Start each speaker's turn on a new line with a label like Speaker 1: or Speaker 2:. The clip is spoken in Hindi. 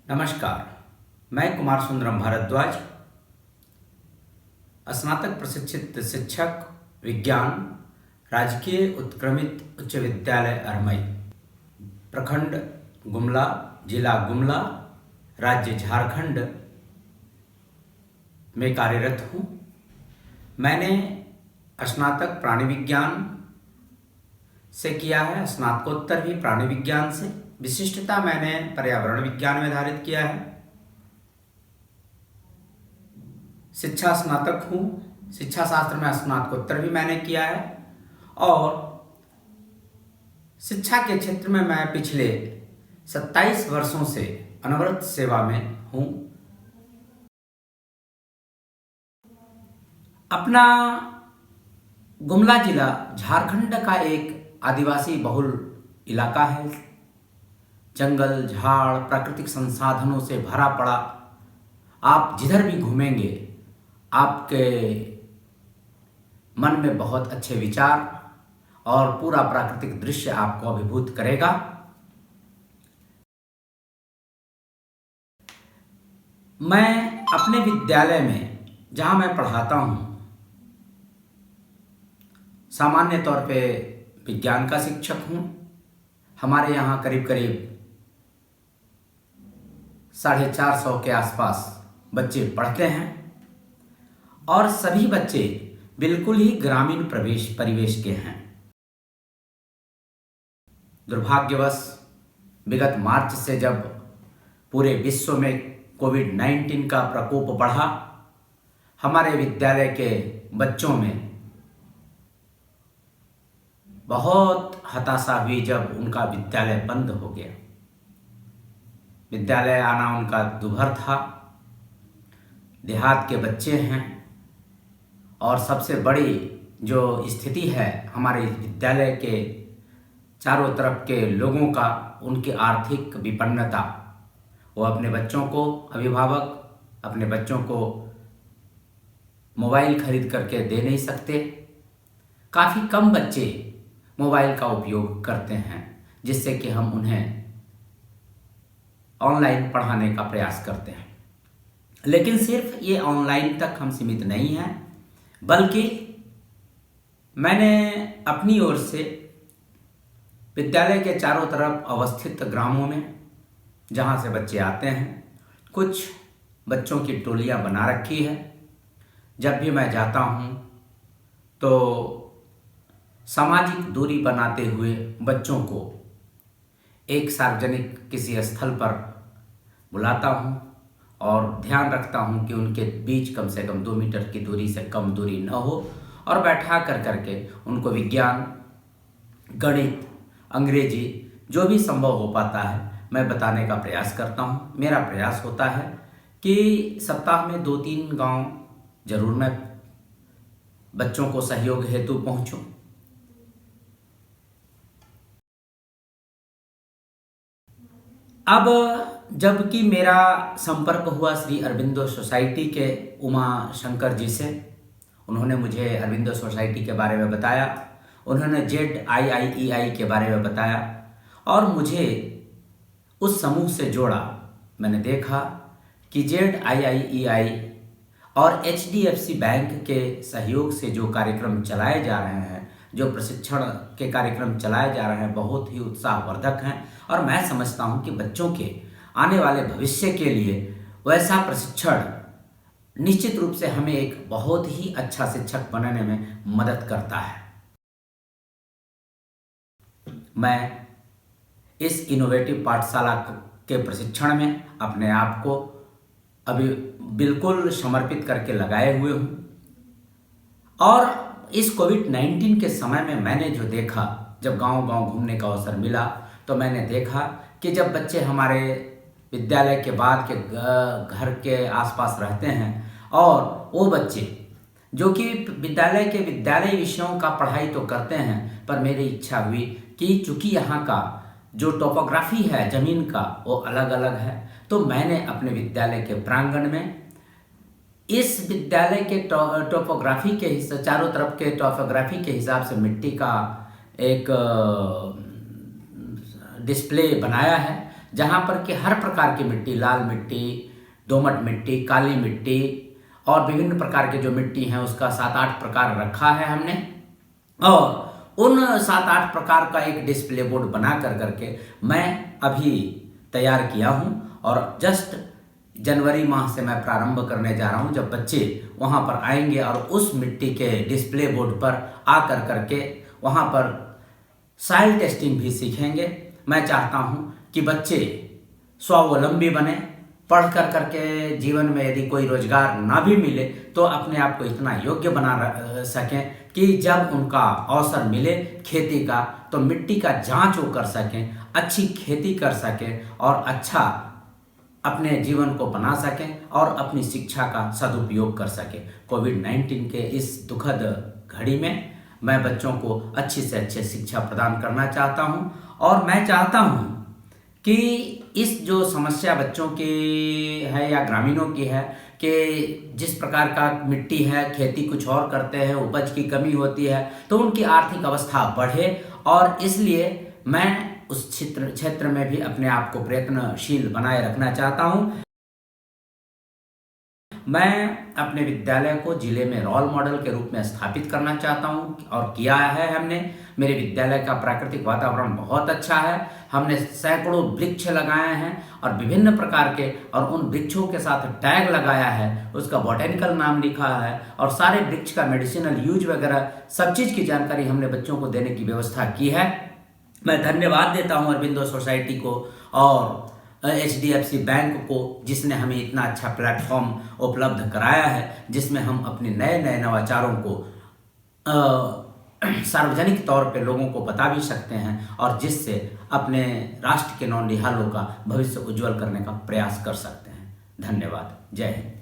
Speaker 1: नमस्कार। मैं कुमार सुंदरम भारद्वाज, स्नातक प्रशिक्षित शिक्षक विज्ञान, राजकीय उत्क्रमित उच्च विद्यालय अरमई, प्रखंड गुमला, जिला गुमला, राज्य झारखंड में कार्यरत हूँ। मैंने स्नातक प्राणी विज्ञान से किया है, स्नातकोत्तर भी प्राणी विज्ञान से। विशिष्टता मैंने पर्यावरण विज्ञान में धारित किया है। शिक्षा स्नातक हूँ, शिक्षा शास्त्र में स्नातकोत्तर भी मैंने किया है और शिक्षा के क्षेत्र में मैं पिछले 27 वर्षों से अनवरत सेवा में हूँ। अपना गुमला जिला झारखंड का एक आदिवासी बहुल इलाका है। जंगल, झाड़, प्राकृतिक संसाधनों से भरा पड़ा। आप जिधर भी घूमेंगे आपके मन में बहुत अच्छे विचार और पूरा प्राकृतिक दृश्य आपको अभिभूत करेगा। मैं अपने विद्यालय में जहाँ मैं पढ़ाता हूँ, सामान्य तौर पे विज्ञान का शिक्षक हूँ। हमारे यहाँ करीब करीब 450 के आसपास बच्चे पढ़ते हैं और सभी बच्चे बिल्कुल ही ग्रामीण परिवेश के हैं। दुर्भाग्यवश विगत मार्च से जब पूरे विश्व में कोविड-19 का प्रकोप बढ़ा, हमारे विद्यालय के बच्चों में बहुत हताशा हुई जब उनका विद्यालय बंद हो गया। विद्यालय आना उनका दुभर था। देहात के बच्चे हैं और सबसे बड़ी जो स्थिति है हमारे विद्यालय के चारों तरफ के लोगों का, उनकी आर्थिक विपन्नता। वो अपने बच्चों को, अभिभावक अपने बच्चों को मोबाइल खरीद करके दे नहीं सकते। काफ़ी कम बच्चे मोबाइल का उपयोग करते हैं, जिससे कि हम उन्हें ऑनलाइन पढ़ाने का प्रयास करते हैं। लेकिन सिर्फ ये ऑनलाइन तक हम सीमित नहीं हैं, बल्कि मैंने अपनी ओर से विद्यालय के चारों तरफ अवस्थित ग्रामों में, जहाँ से बच्चे आते हैं, कुछ बच्चों की टोलियाँ बना रखी है। जब भी मैं जाता हूँ तो सामाजिक दूरी बनाते हुए बच्चों को एक सार्वजनिक किसी स्थल पर बुलाता हूँ और ध्यान रखता हूँ कि उनके बीच कम से कम 2 मीटर की दूरी से कम दूरी न हो, और बैठा करके उनको विज्ञान, गणित, अंग्रेजी जो भी संभव हो पाता है मैं बताने का प्रयास करता हूँ। मेरा प्रयास होता है कि सप्ताह में 2-3 गांव जरूर मैं बच्चों को सहयोग हेतु पहुँचूँ। अब जबकि मेरा संपर्क हुआ श्री अरविंदो सोसाइटी के उमा शंकर जी से, उन्होंने मुझे अरविंदो सोसाइटी के बारे में बताया, उन्होंने ZIIEI के बारे में बताया और मुझे उस समूह से जोड़ा। मैंने देखा कि ZIIEI और HDFC बैंक के सहयोग से जो कार्यक्रम चलाए जा रहे हैं, जो प्रशिक्षण के कार्यक्रम चलाए जा रहे हैं, बहुत ही उत्साहवर्धक हैं। और मैं समझता हूं कि बच्चों के आने वाले भविष्य के लिए वैसा प्रशिक्षण निश्चित रूप से हमें एक बहुत ही अच्छा शिक्षक बनने में मदद करता है। मैं इस इनोवेटिव पाठशाला के प्रशिक्षण में अपने आप को अभी बिल्कुल समर्पित करके लगाए हुए हूँ। और इस कोविड-19 के समय में मैंने जो देखा, जब गांव-गांव घूमने का अवसर मिला, तो मैंने देखा कि जब बच्चे हमारे विद्यालय के बाद के घर के आसपास रहते हैं और वो बच्चे जो कि विद्यालय विषयों का पढ़ाई तो करते हैं, पर मेरी इच्छा हुई कि चूँकि यहाँ का जो टोपोग्राफी है ज़मीन का वो अलग अलग है, तो मैंने अपने विद्यालय के प्रांगण में इस विद्यालय के टोपोग्राफी के हिसाब, चारों तरफ के टोपोग्राफी के हिसाब से मिट्टी का एक डिस्प्ले बनाया है, जहाँ पर कि हर प्रकार की मिट्टी, लाल मिट्टी, दोमट मिट्टी, काली मिट्टी और विभिन्न प्रकार के जो मिट्टी हैं उसका 7-8 प्रकार रखा है हमने। और उन 7-8 प्रकार का एक डिस्प्ले बोर्ड बना करके मैं अभी तैयार किया हूँ और जस्ट जनवरी माह से मैं प्रारंभ करने जा रहा हूँ, जब बच्चे वहाँ पर आएंगे और उस मिट्टी के डिस्प्ले बोर्ड पर आ करके वहाँ पर सॉइल टेस्टिंग भी सीखेंगे। मैं चाहता हूँ कि बच्चे स्वावलंबी बने, पढ़ करके जीवन में यदि कोई रोजगार ना भी मिले तो अपने आप को इतना योग्य बना सकें कि जब उनका अवसर मिले खेती का तो मिट्टी का जांच वो कर सकें, अच्छी खेती कर सकें और अच्छा अपने जीवन को बना सकें और अपनी शिक्षा का सदुपयोग कर सकें। कोविड-19 के इस दुखद घड़ी में मैं बच्चों को अच्छी से अच्छी शिक्षा प्रदान करना चाहता हूं और मैं चाहता हूं कि इस जो समस्या बच्चों की है या ग्रामीणों की है कि जिस प्रकार का मिट्टी है, खेती कुछ और करते हैं, उपज की कमी होती है तो उनकी आर्थिक अवस्था बढ़े और इसलिए मैं उस क्षेत्र में भी अपने आप को प्रयत्नशील बनाए रखना चाहता हूं। मैं अपने विद्यालय को जिले में रोल मॉडल के रूप में स्थापित करना चाहता हूं और किया है हमने। मेरे विद्यालय का प्राकृतिक वातावरण बहुत अच्छा है। हमने सैकड़ों वृक्ष लगाए हैं और विभिन्न प्रकार के, और उन वृक्षों के साथ टैग लगाया है, उसका बॉटेनिकल नाम लिखा है और सारे वृक्ष का मेडिसिनल यूज वगैरह सब चीज़ की जानकारी हमने बच्चों को देने की व्यवस्था की है। मैं धन्यवाद देता हूं अरबिंदो सोसाइटी को और HDFC बैंक को, जिसने हमें इतना अच्छा प्लेटफॉर्म उपलब्ध कराया है जिसमें हम अपने नए नए नवाचारों को सार्वजनिक तौर पे लोगों को बता भी सकते हैं और जिससे अपने राष्ट्र के नौनिहालों का भविष्य उज्जवल करने का प्रयास कर सकते हैं। धन्यवाद। जय हिंद।